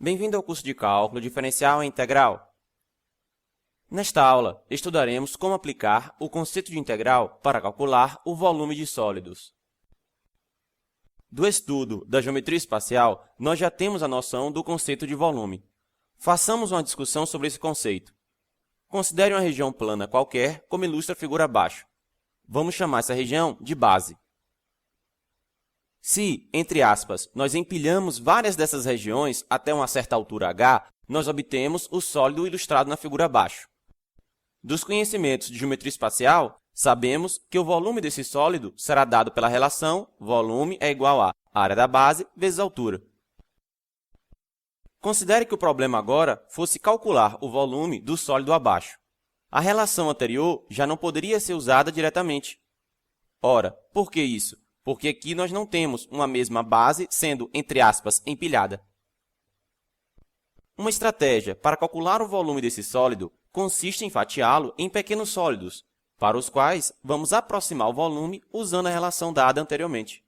Bem-vindo ao curso de Cálculo Diferencial e Integral. Nesta aula, estudaremos como aplicar o conceito de integral para calcular o volume de sólidos. Do estudo da geometria espacial, nós já temos a noção do conceito de volume. Façamos uma discussão sobre esse conceito. Considere uma região plana qualquer, como ilustra a figura abaixo. Vamos chamar essa região de base. Se, entre aspas, nós empilhamos várias dessas regiões até uma certa altura h, nós obtemos o sólido ilustrado na figura abaixo. Dos conhecimentos de geometria espacial, sabemos que o volume desse sólido será dado pela relação volume é igual a área da base vezes altura. Considere que o problema agora fosse calcular o volume do sólido abaixo. A relação anterior já não poderia ser usada diretamente. Ora, por que isso? Porque aqui nós não temos uma mesma base sendo, entre aspas, empilhada. Uma estratégia para calcular o volume desse sólido consiste em fatiá-lo em pequenos sólidos, para os quais vamos aproximar o volume usando a relação dada anteriormente.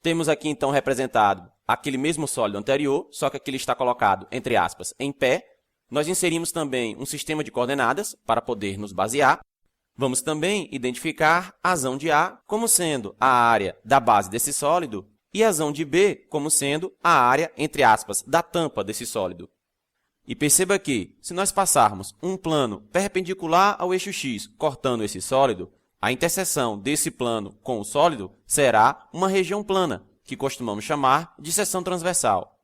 Temos aqui, então, representado aquele mesmo sólido anterior, só que aqui ele está colocado, entre aspas, em pé. Nós inserimos também um sistema de coordenadas para poder nos basear. Vamos também identificar a zão de A como sendo a área da base desse sólido e a zão de B como sendo a área, entre aspas, da tampa desse sólido. E perceba que, se nós passarmos um plano perpendicular ao eixo x cortando esse sólido, a interseção desse plano com o sólido será uma região plana, que costumamos chamar de seção transversal.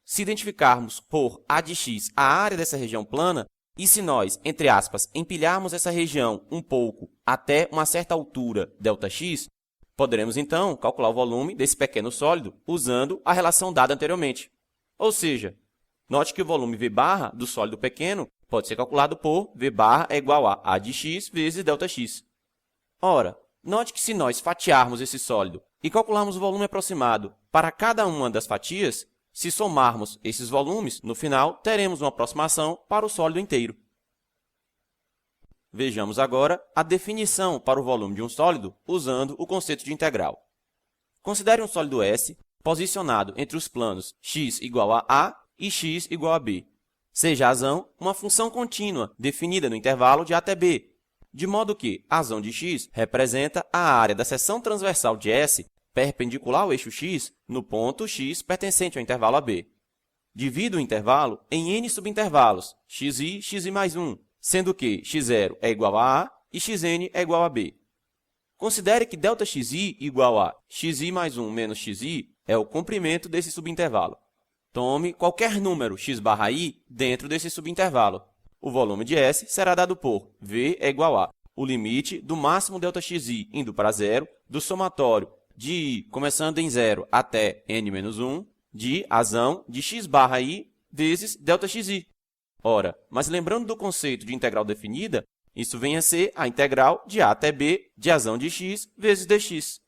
Se identificarmos por A de x a área dessa região plana, e se nós, entre aspas, empilharmos essa região um pouco até uma certa altura, ΔX, poderemos então calcular o volume desse pequeno sólido usando a relação dada anteriormente. Ou seja, note que o volume V barra do sólido pequeno pode ser calculado por V barra é igual a A de x vezes ΔX. Ora, note que se nós fatiarmos esse sólido e calcularmos o volume aproximado para cada uma das fatias, se somarmos esses volumes, no final, teremos uma aproximação para o sólido inteiro. Vejamos agora a definição para o volume de um sólido usando o conceito de integral. Considere um sólido S posicionado entre os planos x igual a A e x igual a B. Seja a zão uma função contínua definida no intervalo de A até B, de modo que a zão de x representa a área da seção transversal de S perpendicular ao eixo x no ponto x pertencente ao intervalo AB. Divido o intervalo em n subintervalos, xi, xi mais 1, sendo que x0 é igual a e xn é igual a b. Considere que ΔXi igual a xi mais 1 menos xi é o comprimento desse subintervalo. Tome qualquer número x barra i dentro desse subintervalo. O volume de S será dado por V é igual a o limite do máximo ΔXi indo para zero, do somatório de i começando em 0 até n-1, de a zão de x barra i vezes ΔXi. Ora, mas lembrando do conceito de integral definida, isso vem a ser a integral de a até b de a zão de x vezes dx.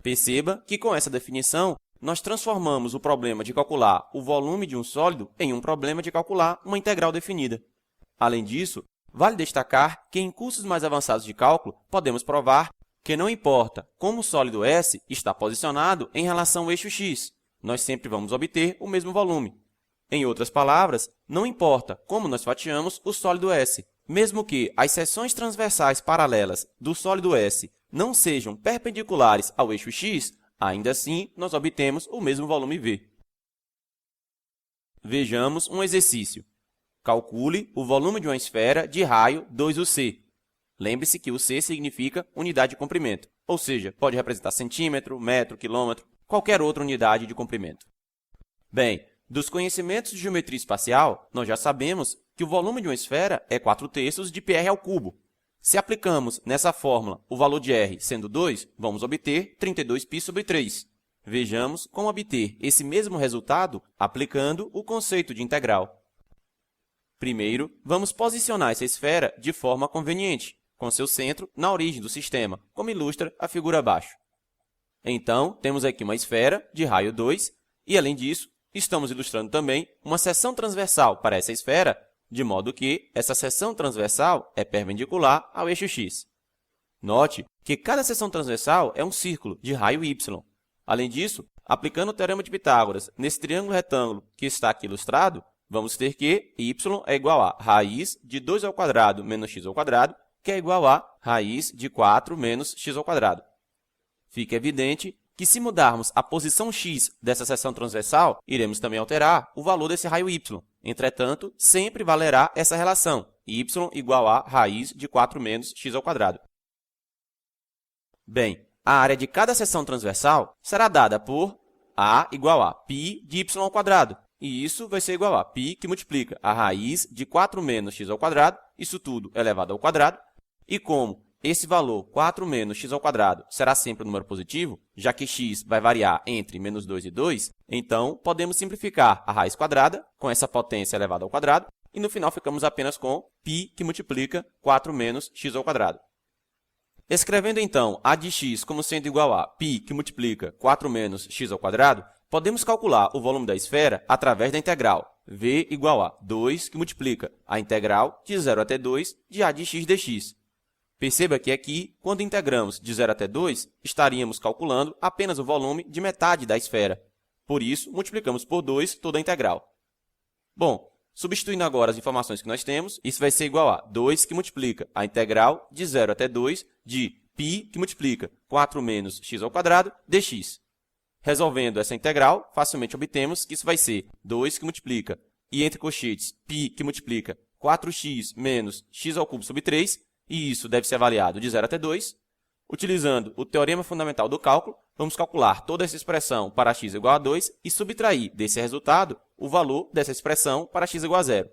Perceba que com essa definição, nós transformamos o problema de calcular o volume de um sólido em um problema de calcular uma integral definida. Além disso, vale destacar que em cursos mais avançados de cálculo, podemos provar que não importa como o sólido S está posicionado em relação ao eixo x, nós sempre vamos obter o mesmo volume. Em outras palavras, não importa como nós fatiamos o sólido S, mesmo que as seções transversais paralelas do sólido S não sejam perpendiculares ao eixo x, ainda assim nós obtemos o mesmo volume V. Vejamos um exercício. Calcule o volume de uma esfera de raio 2uc. Lembre-se que o c significa unidade de comprimento, ou seja, pode representar centímetro, metro, quilômetro, qualquer outra unidade de comprimento. Bem, dos conhecimentos de geometria espacial, nós já sabemos que o volume de uma esfera é 4/3 de πr ao cubo. Se aplicamos nessa fórmula o valor de r sendo 2, vamos obter 32π sobre 3. Vejamos como obter esse mesmo resultado aplicando o conceito de integral. Primeiro, vamos posicionar essa esfera de forma conveniente, com seu centro na origem do sistema, como ilustra a figura abaixo. Então, temos aqui uma esfera de raio 2 e, além disso, estamos ilustrando também uma seção transversal para essa esfera, de modo que essa seção transversal é perpendicular ao eixo x. Note que cada seção transversal é um círculo de raio y. Além disso, aplicando o teorema de Pitágoras nesse triângulo retângulo que está aqui ilustrado, vamos ter que y é igual a raiz de 2 ao quadrado menos x ao quadrado, que é igual a raiz de 4 menos x ao quadrado. Fica evidente que se mudarmos a posição x dessa seção transversal, iremos também alterar o valor desse raio y. Entretanto, sempre valerá essa relação, y igual a raiz de 4 menos x ao quadrado. Bem, a área de cada seção transversal será dada por A igual a π de y ao quadrado. E isso vai ser igual a π que multiplica a raiz de 4 menos x ao quadrado, isso tudo elevado ao quadrado. E como esse valor 4 menos x ao quadrado será sempre um número positivo, já que x vai variar entre menos 2 e 2, então podemos simplificar a raiz quadrada com essa potência elevada ao quadrado, e no final ficamos apenas com π que multiplica 4 menos x ao quadrado. Escrevendo então a de x como sendo igual a π que multiplica 4 menos x ao quadrado, podemos calcular o volume da esfera através da integral v igual a 2 que multiplica a integral de 0 até 2 de a de x dx. Perceba que aqui, quando integramos de 0 até 2, estaríamos calculando apenas o volume de metade da esfera. Por isso, multiplicamos por 2 toda a integral. Bom, substituindo agora as informações que nós temos, isso vai ser igual a 2 que multiplica a integral de 0 até 2 de π que multiplica 4 menos x ao quadrado dx. Resolvendo essa integral, facilmente obtemos que isso vai ser 2 que multiplica, e entre colchetes, π que multiplica 4x menos x ao cubo sobre 3, e isso deve ser avaliado de 0 até 2. Utilizando o teorema fundamental do cálculo, vamos calcular toda essa expressão para x igual a 2 e subtrair desse resultado o valor dessa expressão para x igual a 0.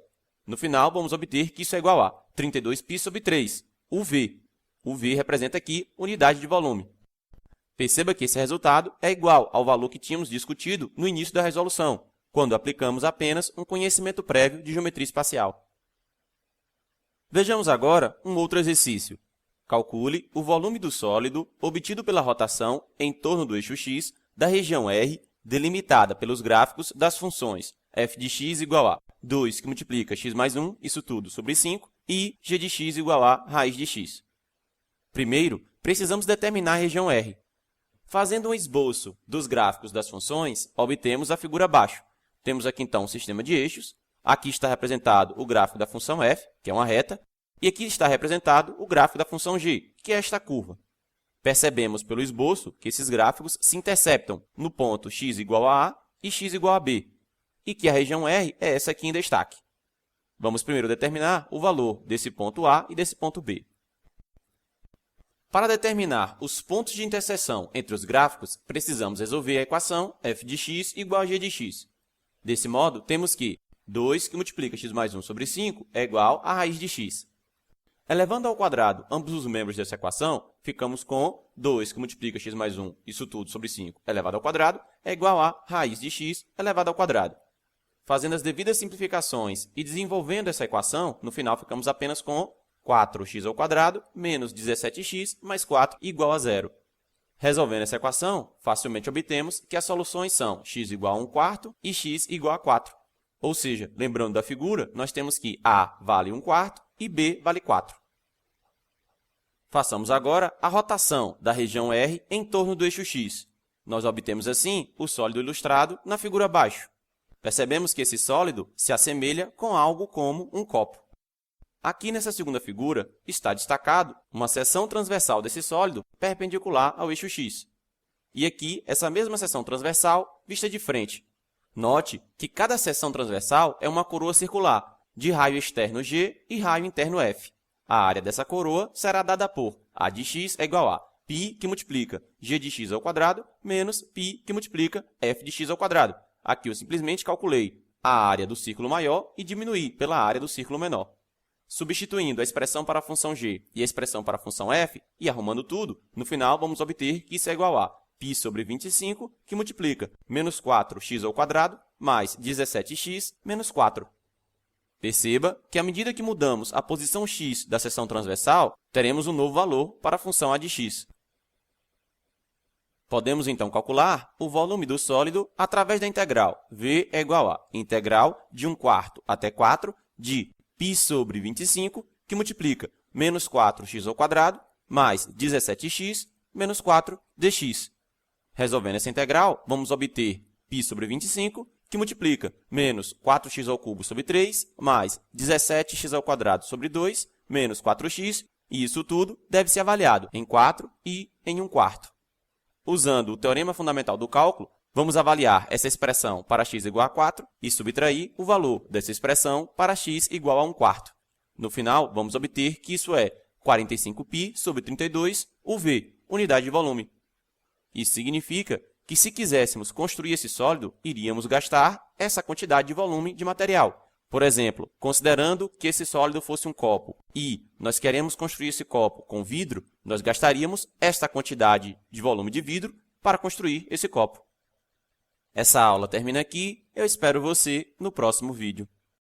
No final, vamos obter que isso é igual a 32π sobre 3, o v. O v representa aqui unidade de volume. Perceba que esse resultado é igual ao valor que tínhamos discutido no início da resolução, quando aplicamos apenas um conhecimento prévio de geometria espacial. Vejamos agora um outro exercício. Calcule o volume do sólido obtido pela rotação em torno do eixo x da região R, delimitada pelos gráficos das funções f de x igual a 2 que multiplica x mais 1, isso tudo, sobre 5, e g de x igual a raiz de x. Primeiro, precisamos determinar a região R. Fazendo um esboço dos gráficos das funções, obtemos a figura abaixo. Temos aqui, então, um sistema de eixos. Aqui está representado o gráfico da função f, que é uma reta, e aqui está representado o gráfico da função g, que é esta curva. Percebemos pelo esboço que esses gráficos se interceptam no ponto x igual a A e x igual a B, e que a região R é essa aqui em destaque. Vamos primeiro determinar o valor desse ponto A e desse ponto B. Para determinar os pontos de interseção entre os gráficos, precisamos resolver a equação f de x igual a g de x. Desse modo, temos que 2 que multiplica x mais 1 sobre 5 é igual a raiz de x. Elevando ao quadrado ambos os membros dessa equação, ficamos com 2 que multiplica x mais 1, isso tudo, sobre 5 elevado ao quadrado, é igual a raiz de x elevado ao quadrado. Fazendo as devidas simplificações e desenvolvendo essa equação, no final ficamos apenas com 4x ao quadrado menos 17x mais 4 igual a 0. Resolvendo essa equação, facilmente obtemos que as soluções são x igual a 1/4 e x igual a 4. Ou seja, lembrando da figura, nós temos que A vale 1/4 e B vale 4. Façamos agora a rotação da região R em torno do eixo x. Nós obtemos, assim, o sólido ilustrado na figura abaixo. Percebemos que esse sólido se assemelha com algo como um copo. Aqui nessa segunda figura está destacado uma seção transversal desse sólido perpendicular ao eixo x. E aqui, essa mesma seção transversal vista de frente. Note que cada seção transversal é uma coroa circular, de raio externo G e raio interno F. A área dessa coroa será dada por A de x é igual a π que multiplica g de x ao quadrado menos π que multiplica f de x ao quadrado. Aqui eu simplesmente calculei a área do círculo maior e diminuí pela área do círculo menor. Substituindo a expressão para a função g e a expressão para a função f e arrumando tudo, no final vamos obter que isso é igual a π sobre 25, que multiplica menos 4x ao quadrado mais 17x menos 4. Perceba que, à medida que mudamos a posição x da seção transversal, teremos um novo valor para a função a de x. Podemos, então, calcular o volume do sólido através da integral v é igual a integral de 1/4 até 4 de π sobre 25, que multiplica menos 4x ao quadrado mais 17x menos 4 dx. Resolvendo essa integral, vamos obter π sobre 25, que multiplica menos 4x ao cubo sobre 3, mais 17x ao quadrado sobre 2, menos 4x, e isso tudo deve ser avaliado em 4 e em 1/4. Usando o teorema fundamental do cálculo, vamos avaliar essa expressão para x igual a 4 e subtrair o valor dessa expressão para x igual a 1/4. No final, vamos obter que isso é 45π sobre 32 UV, unidade de volume. Isso significa que, se quiséssemos construir esse sólido, iríamos gastar essa quantidade de volume de material. Por exemplo, considerando que esse sólido fosse um copo e nós queremos construir esse copo com vidro, nós gastaríamos esta quantidade de volume de vidro para construir esse copo. Essa aula termina aqui. Eu espero você no próximo vídeo.